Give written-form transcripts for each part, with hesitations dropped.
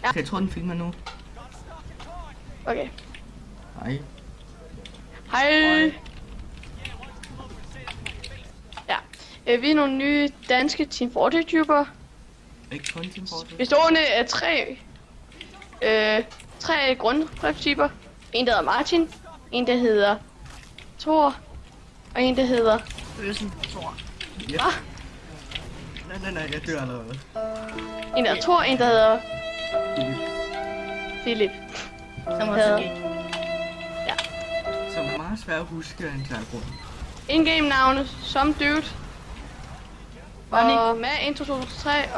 Ja. Okay, jeg tror, den filmer nu. Okay. Hej. Hej. Ja. Vi er nogle nye danske Team Fortress-typer. Ikke kun Team Fortress. Bestående af tre grundtyper. En, der hedder Martin. En, der hedder Thor. Og en, der hedder... Bøssen, Thor. Yep. Ah, Nej, jeg dør allerede. en, der hedder Thor. En, der hedder Philip. Som også Ja. gik. Ja. Som er meget svært at huske af en klar grund. In-game navne som Dude. Bonnie. Og med 1, 2, 3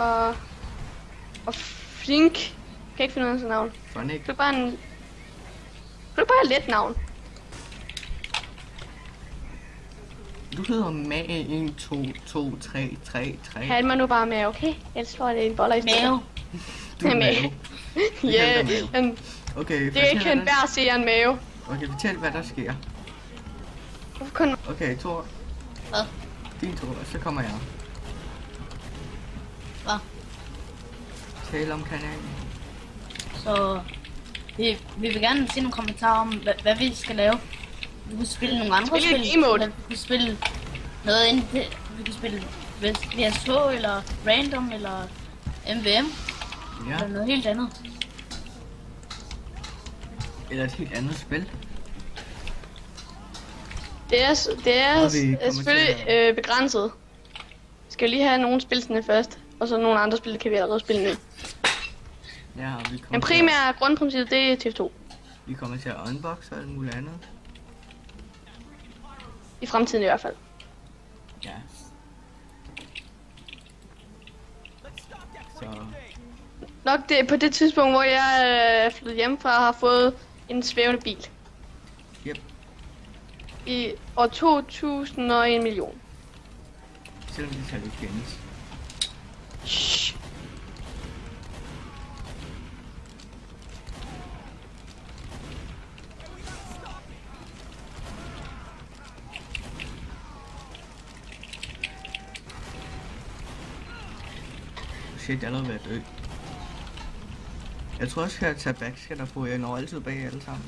og Flink. Kan ikke finde ud af sådan navn. Sonic. Det er bare en... Det er bare et let navn. Du hedder Mag 1, 2, 2, 3, 3, 3. Kald mig nu bare med, okay? Ellers slår jeg det i en boller i stedet. Mave. Du er Mave. Mave. Ja, kalder dig men Okay, det er ikke en bær, siger en mave. Okay, fortæl hvad der sker. Hvorfor kun... Okay, Thor. Hvad? Din tur, så kommer jeg. Hvad? Tale om kanalen. Så vi vil gerne se nogle kommentarer om, hvad vi skal lave. Vi kunne spille nogle andre Spille spil. game mode. Vi kunne spille noget ind. Vi kunne spille VSH eller Random eller MVM. Ja, Eller noget helt andet. eller et helt andet spil. Det er Og vi kommer selvfølgelig til begrænset. Vi skal lige have nogle spil først. Og så nogle andre spil kan vi allerede spille nu. Ja, og vi kommer Men primært grundprincippet, det er TF2. vi kommer til at unboxe og alt muligt andet. I fremtiden i hvert fald. Ja. Så Nok det på det tidspunkt, hvor jeg er flyttet hjemmefra, har fået en svævende bil. yep, I år 2001 million. selvom det tal ikke findes. Shh. Shit, jeg er allerede ved at dø. Jeg tror også, jeg skal tage backscatter på. Jeg når altid bag alle sammen.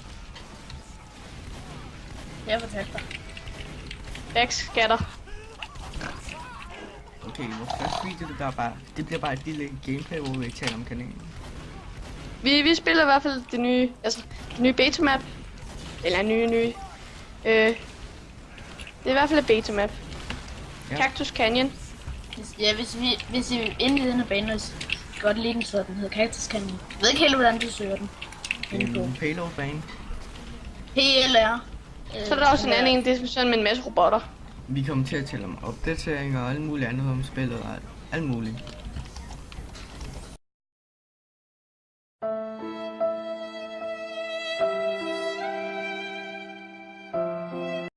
Jeg fortalte dig. Backskatter. Okay, vores første video, det bliver bare et lille gameplay, hvor vi ikke taler om kanalen. Vi spiller i hvert fald det nye beta-map. Eller nye. Det er i hvert fald et beta-map. Ja. Cactus Canyon. Hvis I indledende baner godt lide den, så den hedder Cactus Canyon. Jeg ved ikke helt, hvordan du søger den. Det er en payload bane. PLR. Så er der også en anden en, det er sådan med en masse robotter. Vi kommer til at tale om opdateringer og alt muligt andet om spillet og alt muligt.